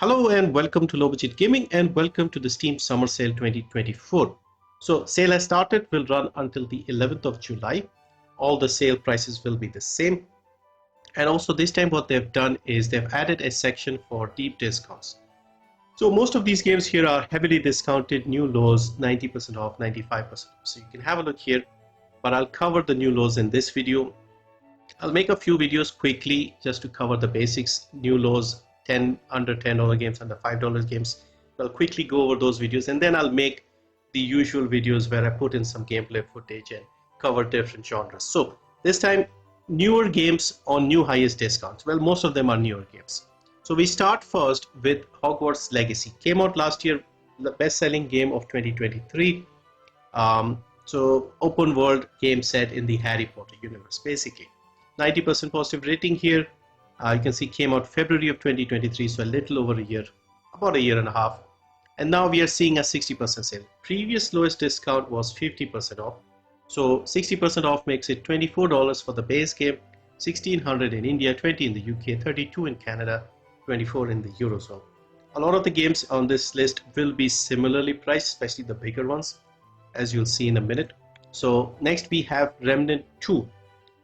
Hello and welcome to Low Budget Gaming and welcome to the Steam Summer Sale 2024. So sale has started, will run until the 11th of July. All the sale prices will be the same. And also this time what they've done is they've added a section for deep discounts. So most of these games here are heavily discounted, new lows, 90% off, 95% off. So you can have a look here, but I'll cover the new lows in this video. I'll make a few videos quickly just to cover the basics, new lows, under $10 games, under $5 games. I'll quickly go over those videos and then I'll make the usual videos where I put in some gameplay footage and cover different genres. So this time, newer games on new highest discounts. Well, most of them are newer games. So we start first with Hogwarts Legacy. Came out last year, the best-selling game of 2023. So open world game set in the Harry Potter universe, basically. 90% positive rating here. You can see came out February of 2023, so a little over a year, about a year and a half. And now we are seeing a 60% sale. Previous lowest discount was 50% off. So 60% off makes it $24 for the base game, $1,600 in India, $20 in the UK, $32 in Canada, $24 in the Eurozone. A lot of the games on this list will be similarly priced, especially the bigger ones, as you'll see in a minute. So next we have Remnant II.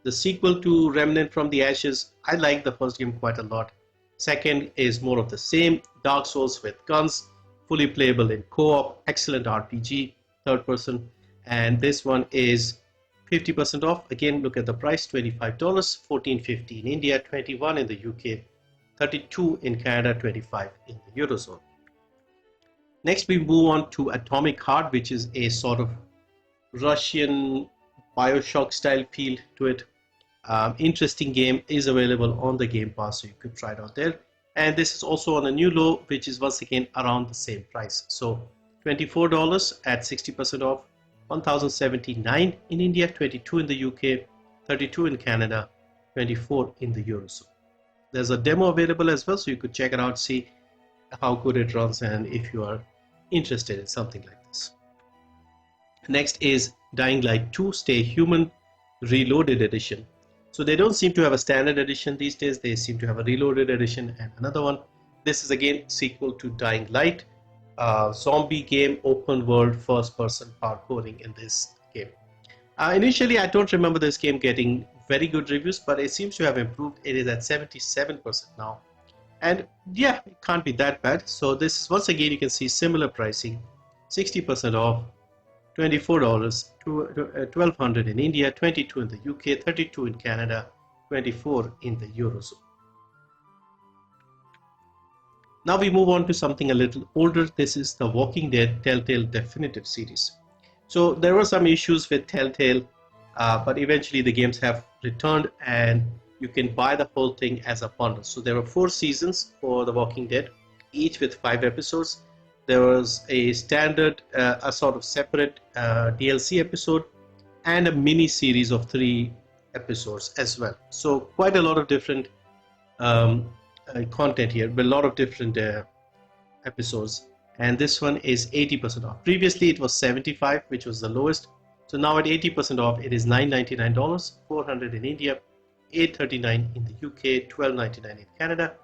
The sequel to Remnant from the Ashes. I like the first game quite a lot. Second is more of the same, Dark Souls with guns, fully playable in co-op, excellent RPG, third person. And this one is 50% off. Again, look at the price, $25, $14.50 in India, $21 in the UK, $32 in Canada, $25 in the Eurozone. Next, we move on to Atomic Heart, which is a sort of Russian Bioshock style feel to it. Interesting game, is available on the Game Pass, so you could try it out there. And this is also on a new low, which is once again around the same price. So $24 at 60% off, $1,079 in India, $22 in the UK, $32 in Canada, $24 in the Eurozone. There's a demo available as well, so you could check it out, see how good it runs, and if you are interested in something like this. Next is Dying Light 2 Stay Human Reloaded Edition. So they don't seem to have a standard edition these days, they seem to have a reloaded edition and another one. This is again sequel to Dying Light, zombie game, open world, first person parkouring in this game. Initially I don't remember this game getting very good reviews, but it seems to have improved. It is at 77% now. And yeah, it can't be that bad. So this is once again, you can see similar pricing, 60% off, $24, $1,200 in India, $22 in the UK, $32 in Canada, $24 in the Eurozone. Now we move on to something a little older. This is the Walking Dead Telltale Definitive Series. So there were some issues with Telltale, but eventually the games have returned and you can buy the whole thing as a bundle. So there were 4 seasons for The Walking Dead, each with 5 episodes. There was a standard, a sort of separate DLC episode and a mini series of 3 episodes as well. So quite a lot of different content here, but a lot of different episodes. And this one is 80% off. Previously it was 75, which was the lowest. So now at 80% off, it is $999, $400 in India, $839 in the UK, $12.99 in Canada,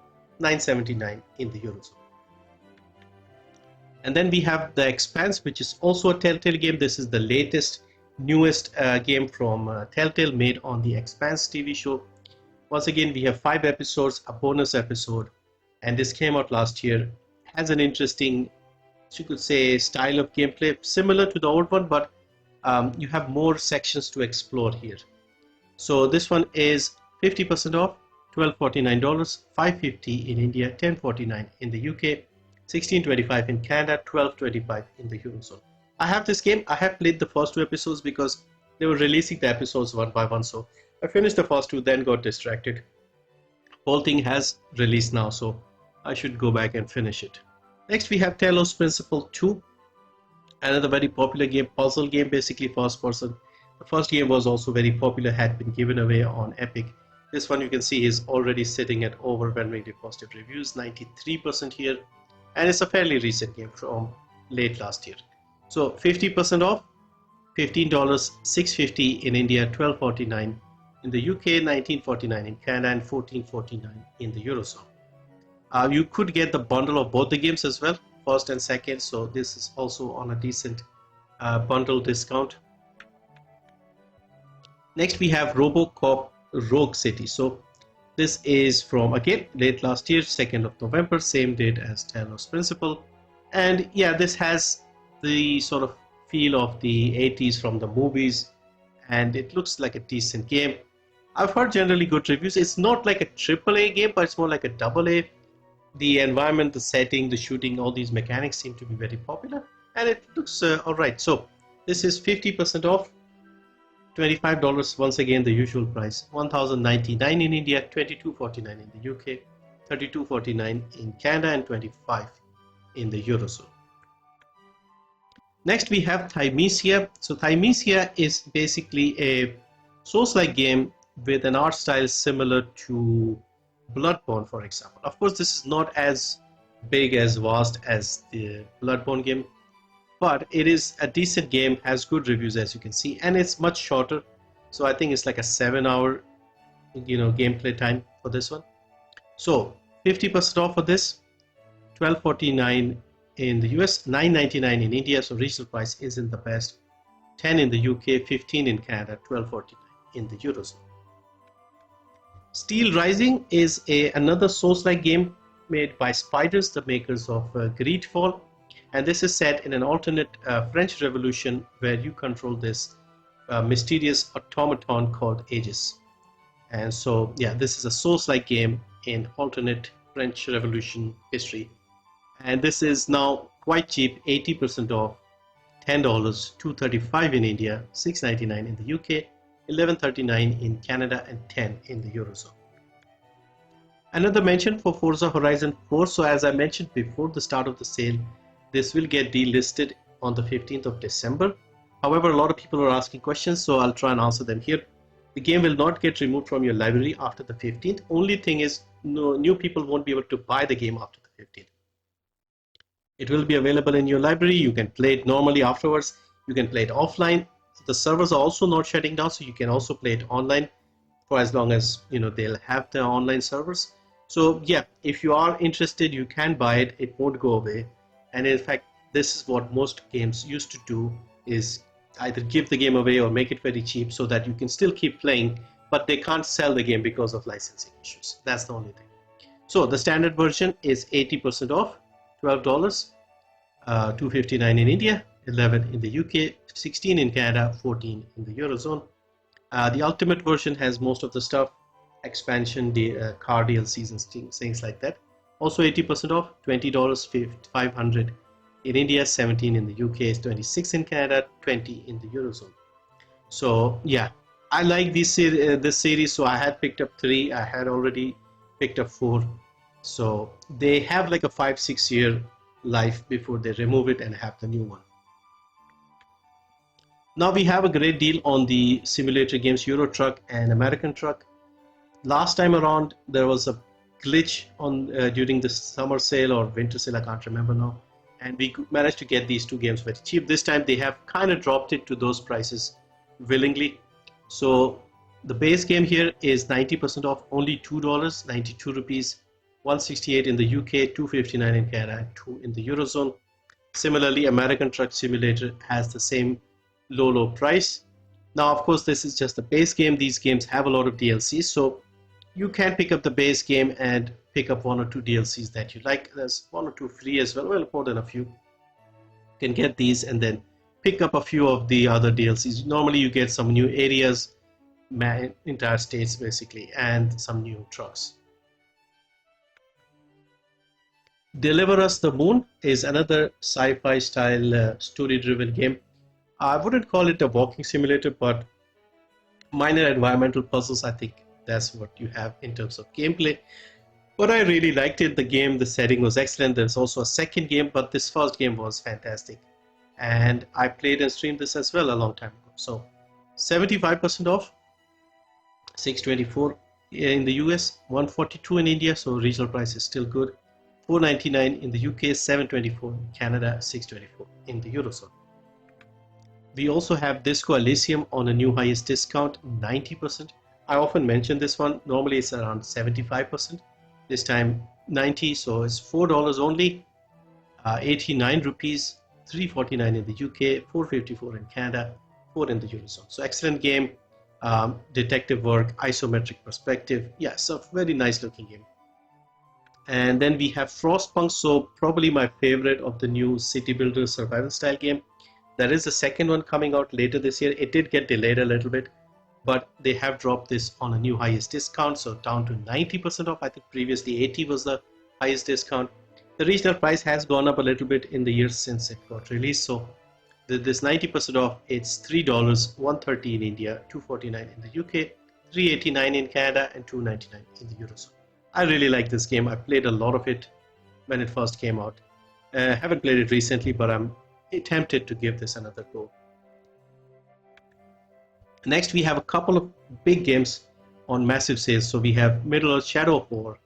$979 in the Eurozone. And then we have the Expanse, which is also a Telltale game. This is the latest, newest game from Telltale, made on the Expanse TV show. Once again, we have 5 episodes, a bonus episode, and this came out last year. Has an interesting, you could say, style of gameplay, similar to the old one, but you have more sections to explore here. So this one is 50% off, $12.49, $5.50 in India, $10.49 in the UK, $16.25 in Canada, $12.25 in the Eurozone. I have this game. I have played the first 2 episodes because they were releasing the episodes one by one. So I finished the first 2, then got distracted. Whole thing has released now, so I should go back and finish it. Next we have Talos Principle 2, another very popular game, puzzle game, basically first person. The first game was also very popular, had been given away on Epic. This one you can see is already sitting at overwhelmingly positive reviews, 93% here. And it's a fairly recent game from late last year. So 50% off, $15, $6.50 in India, $12.49 in the UK, $19.49 in Canada, and $14.49 in the Eurozone. You could get the bundle of both the games as well, first and second, so this is also on a decent bundle discount. Next we have RoboCop Rogue City. So this is from, again, late last year, 2nd of November, same date as Talos Principle. And yeah, this has the sort of feel of the 80s from the movies, and it looks like a decent game. I've heard generally good reviews. It's not like a AAA game, but it's more like a AA. The environment, the setting, the shooting, all these mechanics seem to be very popular, and it looks alright. So this is 50% off, $25, once again the usual price, $1,099 in India, $22.49 in the UK, $32.49 in Canada, and $25 in the Eurozone. Next we have Thymesia. So Thymesia is basically a Souls-like game with an art style similar to Bloodborne, for example. Of course, this is not as big, as vast as the Bloodborne game, but it is a decent game, has good reviews as you can see, and it's much shorter. So I think it's like a 7-hour, gameplay time for this one. So 50% off for this, $12.49 in the US, $9.99 in India. So regional price isn't the best. 10 in the UK, 15 in Canada, $12.49 in the Eurozone. SteelRising is another Souls-like game made by Spiders, the makers of Greedfall, and this is set in an alternate French Revolution where you control this mysterious automaton called Aegis. And so yeah, this is a Souls-like game in alternate French Revolution history, and this is now quite cheap, 80% off, $10, $2.35 in India, $6.99 in the UK, $11.39 in Canada, and $10 in the Eurozone. Another mention for Forza Horizon 4. So as I mentioned before the start of the sale, this will get delisted on the 15th of December. However, a lot of people are asking questions, so I'll try and answer them here. The game will not get removed from your library after the 15th. Only thing is, new people won't be able to buy the game after the 15th. It will be available in your library. You can play it normally afterwards. You can play it offline. The servers are also not shutting down, so you can also play it online for as long as they'll have the online servers. So yeah, if you are interested, you can buy it. It won't go away. And in fact, this is what most games used to do, is either give the game away or make it very cheap so that you can still keep playing, but they can't sell the game because of licensing issues. That's the only thing. So the standard version is 80% off, $12, $2.59 in India, $11 in the UK, $16 in Canada, $14 in the Eurozone. The ultimate version has most of the stuff, expansion, car DLCs and things like that. Also 80% off, $20, $500 in India, $17 in the UK, $26 in Canada, $20 in the Eurozone. So yeah, I like this series, so I had picked up 3. I had already picked up 4. So they have like a 5-6 year life before they remove it and have the new one. Now we have a great deal on the simulator games Euro Truck and American Truck. Last time around there was a glitch on during the summer sale or winter sale, I can't remember now, and we managed to get these 2 games very cheap. This time they have kind of dropped it to those prices willingly. So the base game here is 90% off, only $2, 92 rupees, 168 in the UK, 259 in Canada, and 2 in the Eurozone. Similarly, American Truck Simulator has the same low price. Now of course this is just the base game. These games have a lot of DLCs, so you can pick up the base game and pick up 1 or 2 DLCs that you like. There's 1 or 2 free as well, more than a few. You can get these and then pick up a few of the other DLCs. Normally you get some new areas, entire states basically, and some new trucks. Deiliver Us The Moon is another sci-fi style story-driven game. I wouldn't call it a walking simulator, but minor environmental puzzles, I think that's what you have in terms of gameplay. But I really liked it. The game, the setting was excellent. There's also a second game, but this first game was fantastic. And I played and streamed this as well a long time ago. So 75% off, $624 in the US, $142 in India, so regional price is still good. $499 in the UK, $724 in Canada, $624 in the Eurozone. We also have Disco Elysium on a new highest discount, 90%. I often mention this one. Normally it's around 75%. This time 90, so it's $4 only, 89 rupees, 349 in the UK, 454 in Canada, 4 in the Eurozone. So excellent game, detective work, isometric perspective. Yes, a very nice looking game. And then we have Frostpunk, so probably my favorite of the new city builder survival style game. There is a second one coming out later this year. It did get delayed a little bit, but they have dropped this on a new highest discount, so down to 90% off. I think previously 80 was the highest discount. The retail price has gone up a little bit in the years since it got released, so this 90% off, it's $3, 130 in India, 249 in the UK, 389 in Canada, and 299 in the Eurozone. I really like this game. I played a lot of it when it first came out. Haven't played it recently, but I'm tempted to give this another go. Next, we have a couple of big games on massive sales. So we have Middle-earth: Shadow of War.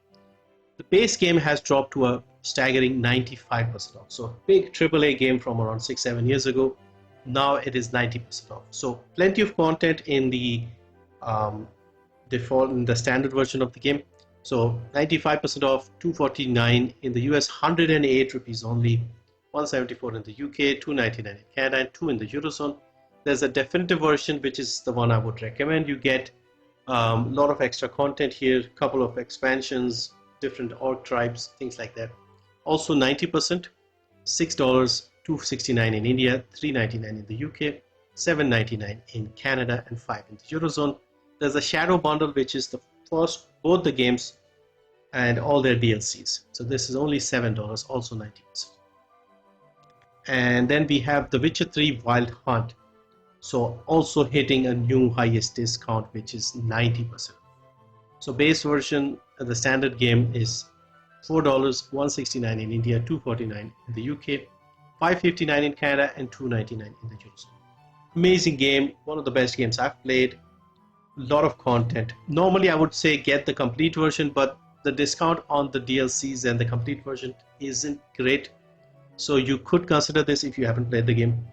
The base game has dropped to a staggering 95% off. So big AAA game from around 6-7 years ago. Now it is 90% off. So plenty of content in the default, in the standard version of the game. So 95% off, 249 in the US, 108 rupees only, 174 in the UK, 299 in Canada, and 2 in the Eurozone. There's a definitive version, which is the one I would recommend. You get a lot of extra content here, couple of expansions, different orc tribes, things like that. Also 90%, $6, 269 in India, 399 in the UK, 799 in Canada, and 5 in the Eurozone. There's a shadow bundle, which is the first, both the games and all their DLCs. So this is only $7, also 90%. And then we have The Witcher 3 Wild Hunt. So also hitting a new highest discount, which is 90%. So base version, the standard game is $4, 169 in India, 249 in the UK, 559 in Canada, and 299 in the Eurozone. Amazing game, one of the best games I've played. A lot of content. Normally I would say get the complete version, but the discount on the DLCs and the complete version isn't great. So you could consider this if you haven't played the game,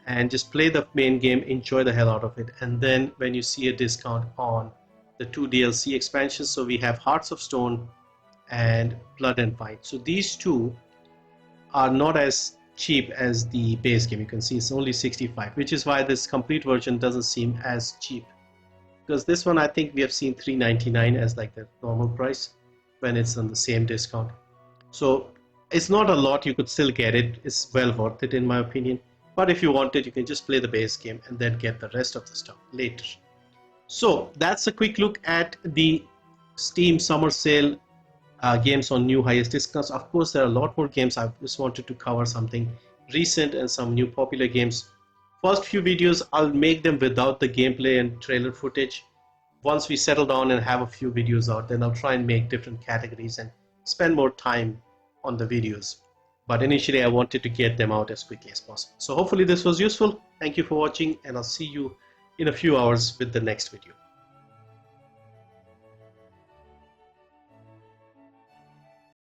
and just play the main game, enjoy the hell out of it. And then when you see a discount on the 2 DLC expansions, so we have Hearts of Stone and Blood and Wine. So these two are not as cheap as the base game. You can see it's only 65, which is why this complete version doesn't seem as cheap. Because this one, I think we have seen $3.99 as like the normal price when it's on the same discount. So it's not a lot, you could still get it. It's well worth it in my opinion. But if you want it, you can just play the base game and then get the rest of the stuff later. So that's a quick look at the Steam summer sale games on new highest discounts. Of course, there are a lot more games. I just wanted to cover something recent and some new popular games. First few videos, I'll make them without the gameplay and trailer footage. Once we settle down and have a few videos out, then I'll try and make different categories and spend more time on the videos. But initially, I wanted to get them out as quickly as possible. So hopefully this was useful. Thank you for watching, and I'll see you in a few hours with the next video.